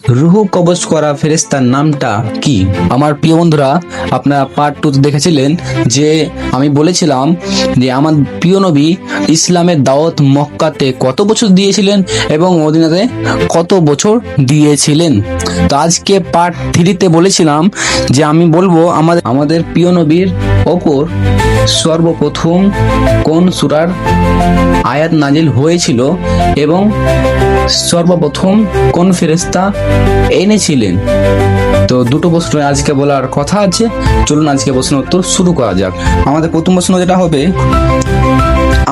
রুহু কবজ করা ফেরেশতার নামটা কি? আমার প্রিয় বন্ধুরা, আপনারা পার্ট 2 দেখেছিলেন যে আমি বলেছিলাম যে আমার প্রিয় নবী ইসলামের দাওয়াত মক্কাতে কত বছর দিয়েছিলেন এবং মদিনাতে কত বছর দিয়েছিলেন। তো আজকে পার্ট 3 বলেছিলাম যে আমি বলবো আমাদের প্রিয় নবীর ওপর সর্বপ্রথম কোন সূরার আয়াত নাজিল হয়েছিল এবং সর্বপ্রথম কোন ফেরেশতা এনেছিলেন। তো দুটো প্রশ্ন আজকে বলার কথা আছে, চলুন আজকে প্রশ্ন উত্তর শুরু করা যাক। আমাদের প্রথম প্রশ্ন যেটা হবে,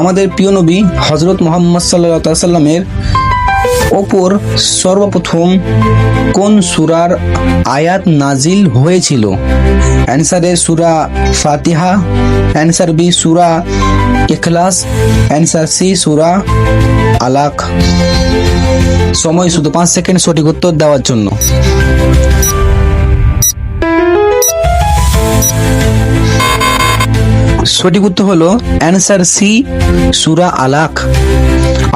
আমাদের প্রিয় নবী হযরত মুহাম্মদ সাল্লাল্লাহু আলাইহি সাল্লামের ওপর সর্বপ্রথম কোন সূরার আয়াত নাজিল হয়েছিল? অ্যান্সার এ সূরা ফাতিহা, অ্যান্সার বি সূরা ইখলাস, অ্যান্সার সি সূরা আলাক। সময় শুধু 5 সেকেন্ড সঠিক উত্তর দেওয়ার জন্য। সঠিক উত্তর হলো অ্যান্সার সি সূরা আলাক।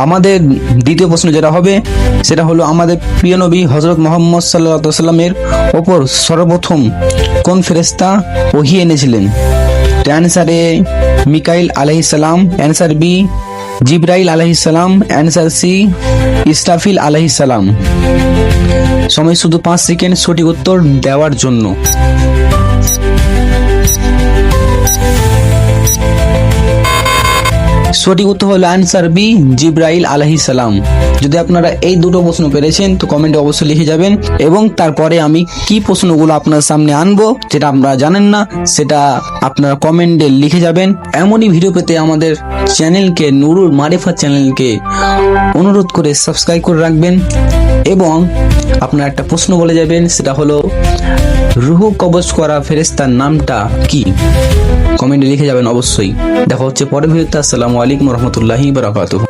আমাদের দ্বিতীয় প্রশ্ন যেটা হবে সেটা হলো, আমাদের প্রিয় নবী হযরত মুহাম্মদ সাল্লাল্লাহু আলাইহি সাল্লামের ওপর সর্বপ্রথম কোন ফেরেশতা ওহী এনেছিলেন? অ্যান্সার এ মিকাইল আলাইহিস সালাম, অ্যান্সার বি জিবরাইল আলাইহিস সালাম, অ্যান্সার সি ইসরাফিল আলাইহিস সালাম। সময় শুধু 5 সেকেন্ড সঠিক উত্তর দেওয়ার জন্য। সঠিক উত্তর হলো অ্যান্সার বি জিবরাইল আলাইহিস সালাম। যদি আপনারা এই দুটো প্রশ্ন পেরেছেন তো কমেন্টে অবশ্যই লিখে যাবেন, এবং তারপরে আমি কি প্রশ্নগুলো আপনার সামনে আনবো যেটা আপনারা জানেন না সেটা আপনারা কমেন্টে লিখে যাবেন। এমনই ভিডিও পেতে আমাদের চ্যানেলকে, নুরুল মারিফাত চ্যানেলকে অনুরোধ করে সাবস্ক্রাইব করে রাখবেন, এবং আপনারা একটা প্রশ্ন বলে যাবেন, সেটা হলো রুহু কবজ করা ফেরেশতার নামটা কি? কমেন্টে লিখে যাবেন অবশ্যই। দেখা হচ্ছে পরের ভিডিওতে। আসসালামু আলাইকুম ওয়া রাহমাতুল্লাহি ওয়া বারাকাতুহু।